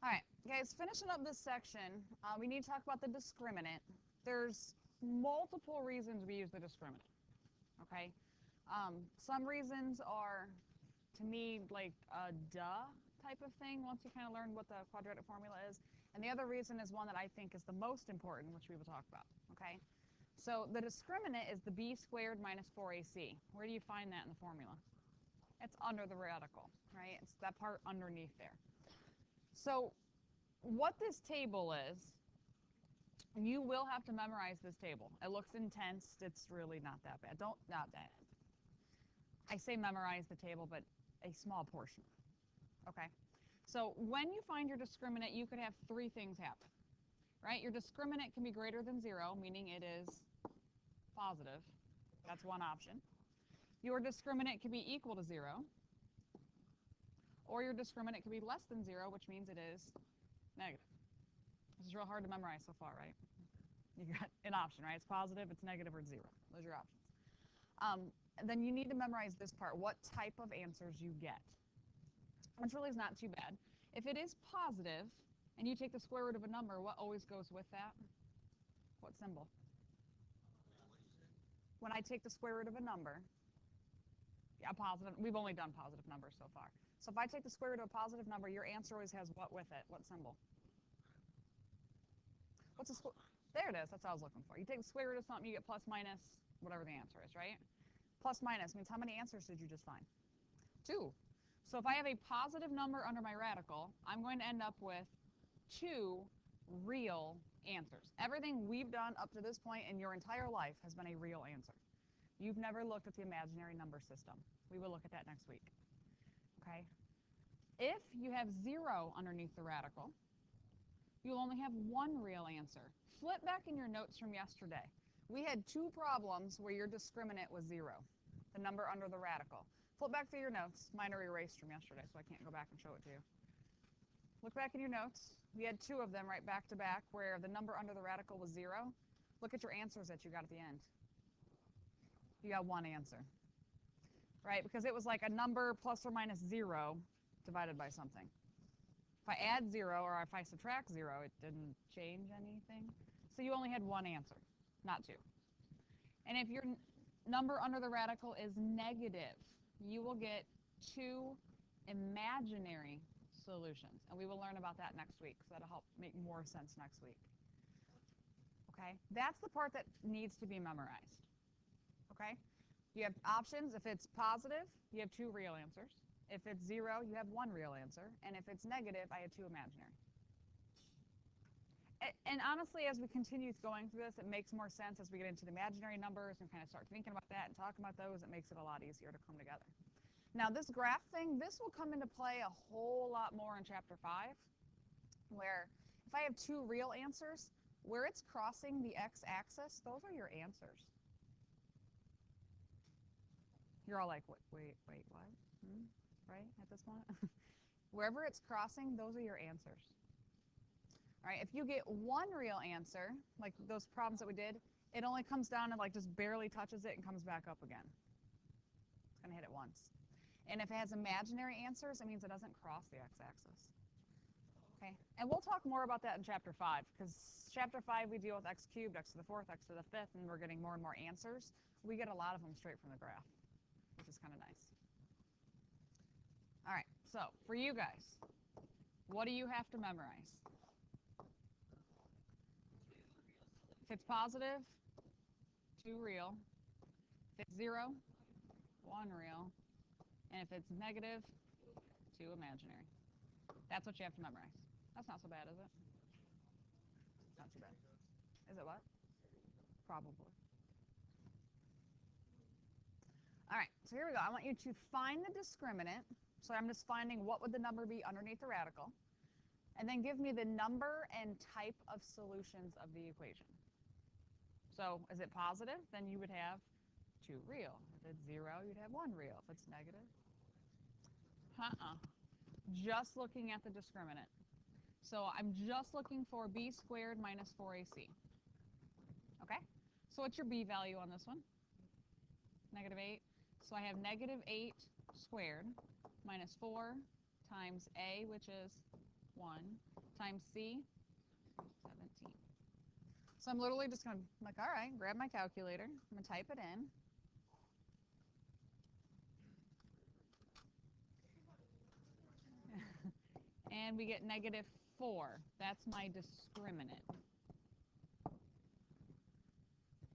All right, guys, finishing up this section, we need to talk about the discriminant. There's multiple reasons we use the discriminant, okay? Some reasons are, to me, like a duh type of thing once you kind of learn what the quadratic formula is. And the other reason is one that I think is the most important, which we will talk about, okay? So the discriminant is the b squared minus 4ac. Where do you find that in the formula? It's under the radical, right? It's that part underneath there. So what this table is, you will have to memorize this table. It looks intense. It's really not that bad. Not bad. I say memorize the table, but a small portion. Okay? So when you find your discriminant, you could have three things happen, right? Your discriminant can be greater than 0, meaning it is positive. That's one option. Your discriminant can be equal to 0. Or your discriminant can be less than 0, which means it is negative. This is real hard to memorize so far, right? You got an option, right? It's positive, it's negative, or it's 0. Those are your options. Then you need to memorize this part, what type of answers you get, which really is not too bad. If it is positive and you take the square root of a number, what always goes with that? What symbol? When I take the square root of a number, yeah, positive. We've only done positive numbers so far. So if I take the square root of a positive number, your answer always has what with it? What symbol? What's a there it is. That's what I was looking for. You take the square root of something, you get plus, minus, whatever the answer is, right? Plus, minus means how many answers did you just find? 2. So if I have a positive number under my radical, I'm going to end up with 2 real answers. Everything we've done up to this point in your entire life has been a real answer. You've never looked at the imaginary number system. We will look at that next week. Okay? If you have 0 underneath the radical, you'll only have 1 real answer. Flip back in your notes from yesterday. We had 2 problems where your discriminant was 0, the number under the radical. Flip back through your notes. Mine are erased from yesterday, so I can't go back and show it to you. Look back in your notes. We had 2 of them right back to back where the number under the radical was 0. Look at your answers that you got at the end. You got 1 answer, right? Because it was like a number plus or minus 0 divided by something. If I add 0 or if I subtract 0, it didn't change anything. So you only had 1 answer, not 2. And if your number under the radical is negative, you will get 2 imaginary solutions. And we will learn about that next week, so that'll help make more sense next week. Okay? That's the part that needs to be memorized. Okay? You have options. If it's positive, you have 2 real answers. If it's 0, you have 1 real answer. And if it's negative, I have 2 imaginary. And honestly, as we continue going through this, it makes more sense as we get into the imaginary numbers and kind of start thinking about that and talking about those. It makes it a lot easier to come together. Now, this graph thing, this will come into play a whole lot more in Chapter 5, where if I have 2 real answers, where it's crossing the x-axis, those are your answers. You're all like, wait, what? Right, at this point? Wherever it's crossing, those are your answers. All right, if you get 1 real answer, like those problems that we did, it only comes down and like just barely touches it and comes back up again. It's going to hit it once. And if it has imaginary answers, it means it doesn't cross the x-axis. Okay, and we'll talk more about that in Chapter 5, because Chapter 5 we deal with x cubed, x to the 4th, x to the 5th, and we're getting more and more answers. We get a lot of them straight from the graph, which is kind of nice. All right, so for you guys, what do you have to memorize? If it's positive, 2 real. If it's 0, 1 real. And if it's negative, 2 imaginary. That's what you have to memorize. That's not so bad, is it? Not too bad. Is it what? Probably. All right, so here we go. I want you to find the discriminant. So I'm just finding what would the number be underneath the radical. And then give me the number and type of solutions of the equation. So is it positive? Then you would have 2 real. If it's 0, you'd have 1 real. If it's negative, just looking at the discriminant. So I'm just looking for b squared minus 4ac. Okay? So what's your b value on this one? Negative 8. So I have negative 8 squared minus 4 times a, which is 1 times C, 17. So I'm literally just going to, like, all right, grab my calculator. I'm going to type it in. And we get -4. That's my discriminant.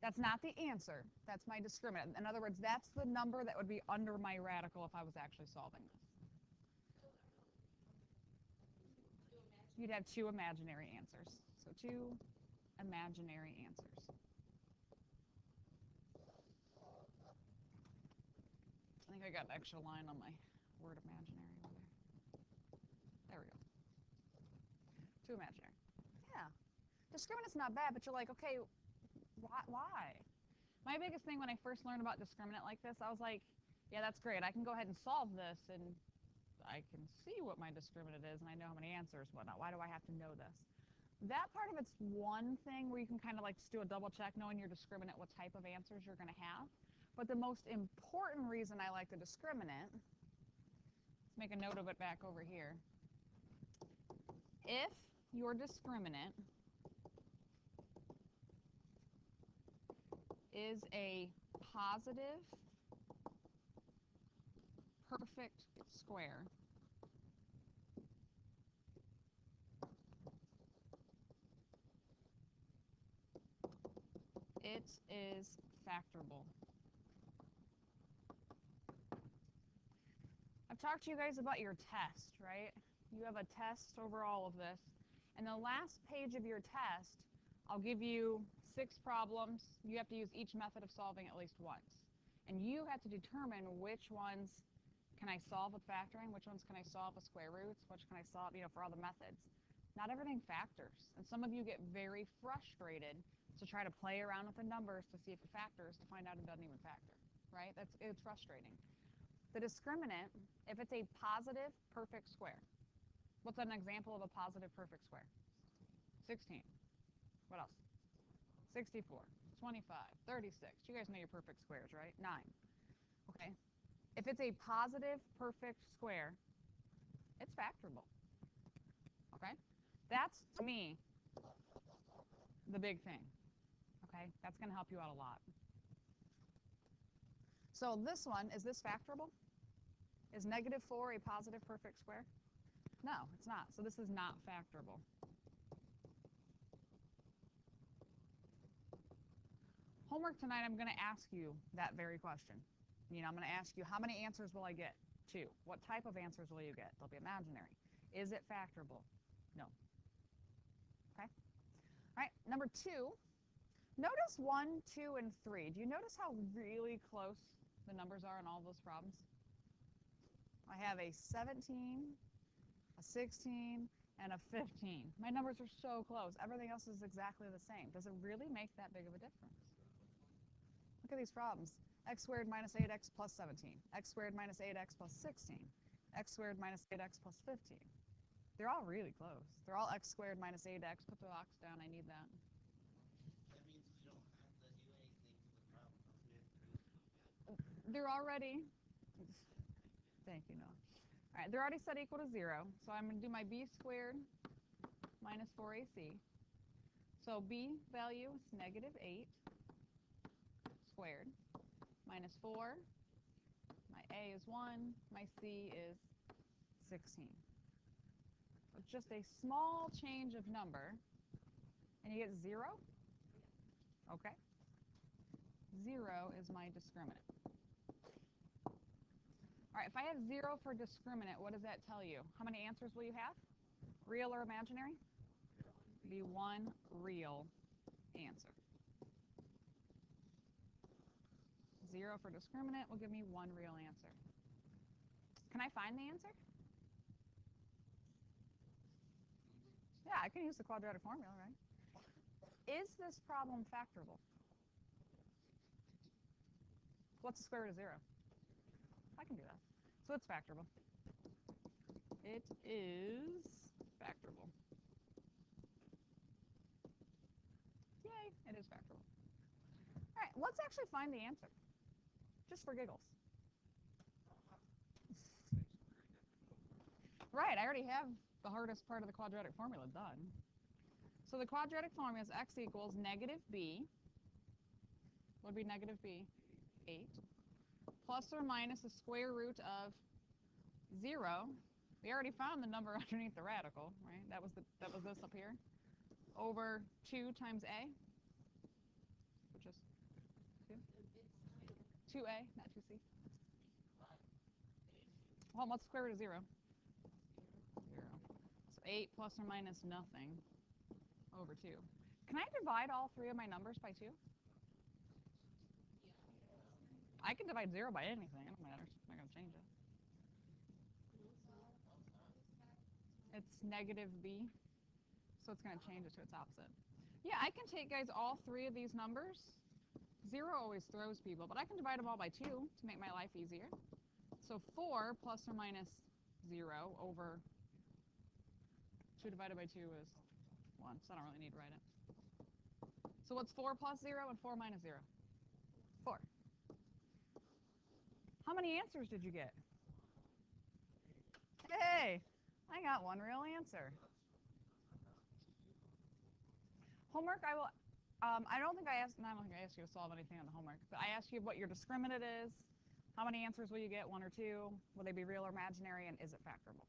That's not the answer. That's my discriminant. In other words, that's the number that would be under my radical if I was actually solving this. You'd have two imaginary answers. So two imaginary answers. I think I got an extra line on my word imaginary over there. There we go. Two imaginary. Yeah. Discriminant's not bad, but you're like, okay, why? My biggest thing when I first learned about discriminant like this, I was like, yeah, that's great. I can go ahead and solve this, and I can see what my discriminant is, and I know how many answers, whatnot. Why do I have to know this? That part of it's one thing where you can kind of like just do a double check, knowing your discriminant, what type of answers you're going to have. But the most important reason I like the discriminant, let's make a note of it back over here. If your discriminant is a positive perfect square, it is factorable. I've talked to you guys about your test, right? You have a test over all of this. And the last page of your test, I'll give you 6 problems. You have to use each method of solving at least once. And you have to determine which ones can I solve with factoring, which ones can I solve with square roots, which can I solve, for all the methods. Not everything factors. And some of you get very frustrated to try to play around with the numbers to see if it factors to find out it doesn't even factor, right? It's frustrating. The discriminant, if it's a positive perfect square, what's an example of a positive perfect square? 16. What else? 64, 25, 36. You guys know your perfect squares, right? 9. Okay. If it's a positive perfect square, it's factorable. Okay? That's, to me, the big thing. Okay? That's going to help you out a lot. So this one, is this factorable? Is -4 a positive perfect square? No, it's not. So this is not factorable. Homework tonight, I'm going to ask you that very question. I'm going to ask you, how many answers will I get? 2. What type of answers will you get? They'll be imaginary. Is it factorable? No. Okay? All right, number 2. Notice 1, 2, and 3. Do you notice how really close the numbers are in all those problems? I have a 17, a 16, and a 15. My numbers are so close. Everything else is exactly the same. Does it really make that big of a difference? Look at these problems. X squared minus 8x plus 17. X squared minus 8x plus 16. X squared minus 8x plus 15. They're all really close. They're all x squared minus 8x. Put the box down. I need that. That means we don't have to do anything to the problem. They're already... Thank you, Noah. All right, they're already set equal to 0. So I'm going to do my b squared minus 4ac. So b value is -8 squared minus 4. My a is 1. My c is 16. So it's just a small change of number. And you get 0? Okay. 0 is my discriminant. All right, if I have 0 for discriminant, what does that tell you? How many answers will you have? Real or imaginary? Be one real answer. 0 for discriminant will give me one real answer. Can I find the answer? Yeah, I can use the quadratic formula, right? Is this problem factorable? What's the square root of 0? I can do that. So it's factorable. It is factorable. Yay, it is factorable. All right, let's actually find the answer, just for giggles. Right, I already have the hardest part of the quadratic formula done. So the quadratic formula is x equals negative b, what would be negative b? 8, plus or minus the square root of 0. We already found the number underneath the radical, right? That was this up here. Over 2 times a, which is 2. 2a, not 2c. Well, what's the square root of 0? 0. So 8 plus or minus nothing over 2. Can I divide all three of my numbers by 2? I can divide 0 by anything. It doesn't matter. I'm not going to change it. It's negative b, so it's going to change it to its opposite. Yeah, I can take, guys, all three of these numbers. 0 always throws people, but I can divide them all by 2 to make my life easier. So 4 plus or minus 0 over 2 divided by 2 is 1, so I don't really need to write it. So what's 4 plus 0 and 4 minus 0? 4. How many answers did you get? Hey, I got one real answer. Homework, I don't think I asked you to solve anything on the homework, but I asked you what your discriminant is, how many answers will you get, 1 or 2, will they be real or imaginary, and is it factorable?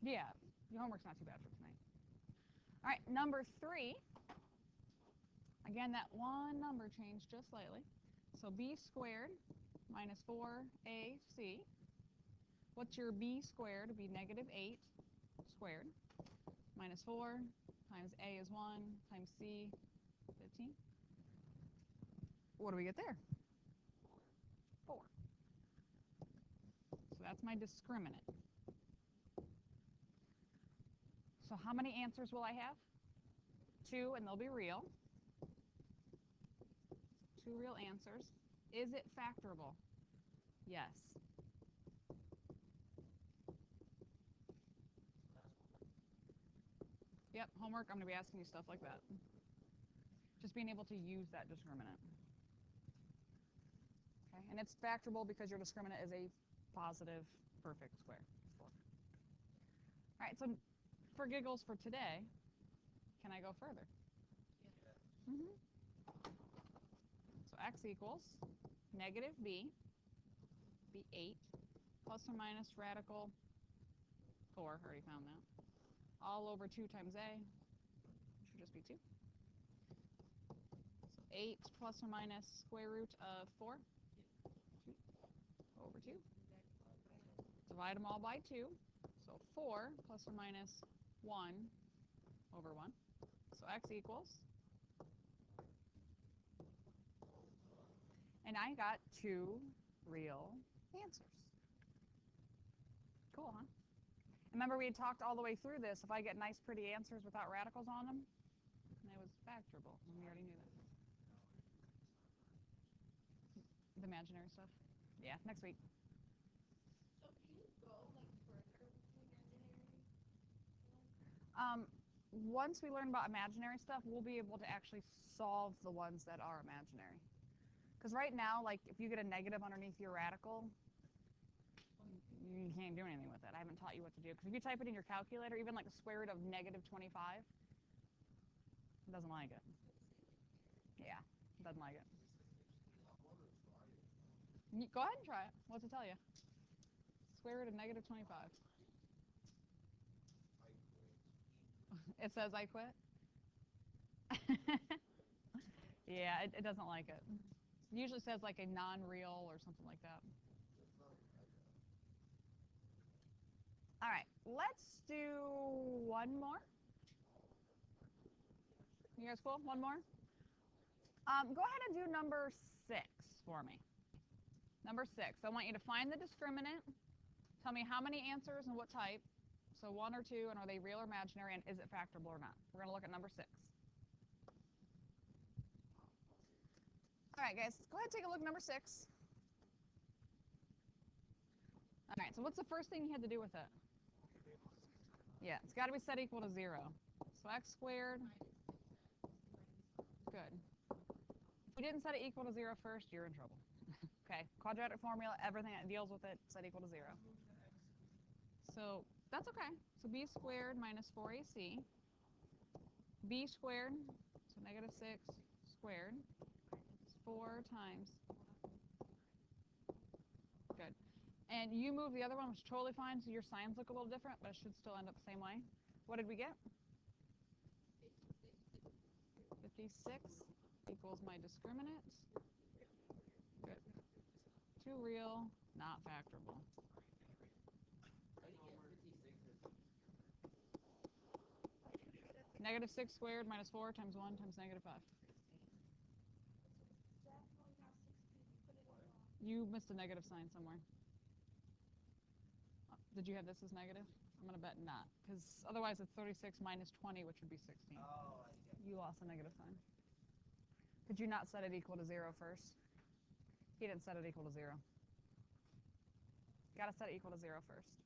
Yeah, your homework's not too bad for tonight. All right, number 3. Again, that one number changed just slightly. So b squared minus 4ac. What's your b squared? It'd be negative 8 squared minus 4 times a is 1 times c, 15. What do we get there? 4. So that's my discriminant. So how many answers will I have? 2, and they'll be real. 2 real answers. Is it factorable? Yes. Yep, homework, I'm going to be asking you stuff like that. Just being able to use that discriminant. Okay, and it's factorable because your discriminant is a positive perfect square. 4. All right, so for giggles for today, can I go further? Mm-hmm. So x equals negative b, b8, plus or minus radical 4, already found that, all over 2 times a, which should just be 2. So 8 plus or minus square root of 4, 2 over 2. Divide them all by 2, so 4 plus or minus 1 over 1. So x equals, and I got 2 real answers. Cool, huh? Remember, we had talked all the way through this. If I get nice, pretty answers without radicals on them, it was factorable. And we already knew that. The imaginary stuff? Yeah, next week. So can you go like further with the imaginary? Once we learn about imaginary stuff, we'll be able to actually solve the ones that are imaginary. Because right now, like if you get a negative underneath your radical, you can't do anything with it. I haven't taught you what to do. Because if you type it in your calculator, even like the square root of negative 25, it doesn't like it. Yeah, it doesn't like it. Go ahead and try it. What's it tell you? Square root of negative 25. It says I quit? Yeah, it doesn't like it. It usually says like a non-real or something like that. All right, let's do one more. You guys cool? One more? Go ahead and do number 6 for me. Number 6, I want you to find the discriminant. Tell me how many answers and what type. So 1 or 2, and are they real or imaginary, and is it factorable or not? We're going to look at number 6. All right, guys, go ahead and take a look at number 6. All right, so what's the first thing you had to do with it? Yeah, it's got to be set equal to 0. So x squared. Good. If we didn't set it equal to 0 first, you're in trouble. Okay, quadratic formula, everything that deals with it, set equal to 0. So That's okay. So b squared minus 4ac. B squared, so negative 6 squared, is 4 times. Good. And you move the other one, which is totally fine, so your signs look a little different, but it should still end up the same way. What did we get? 56 equals my discriminant. Good. 2 real, not factorable. Negative 6 squared minus 4 times 1 times negative 5. You missed a negative sign somewhere. Did you have this as negative? I'm going to bet not, because otherwise it's 36 minus 20, which would be 16. Oh, I get it. You lost a negative sign. Did you not set it equal to 0 first? He didn't set it equal to 0. Got to set it equal to 0 first.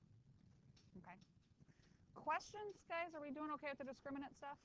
Okay. Questions, guys? Are we doing okay with the discriminant stuff?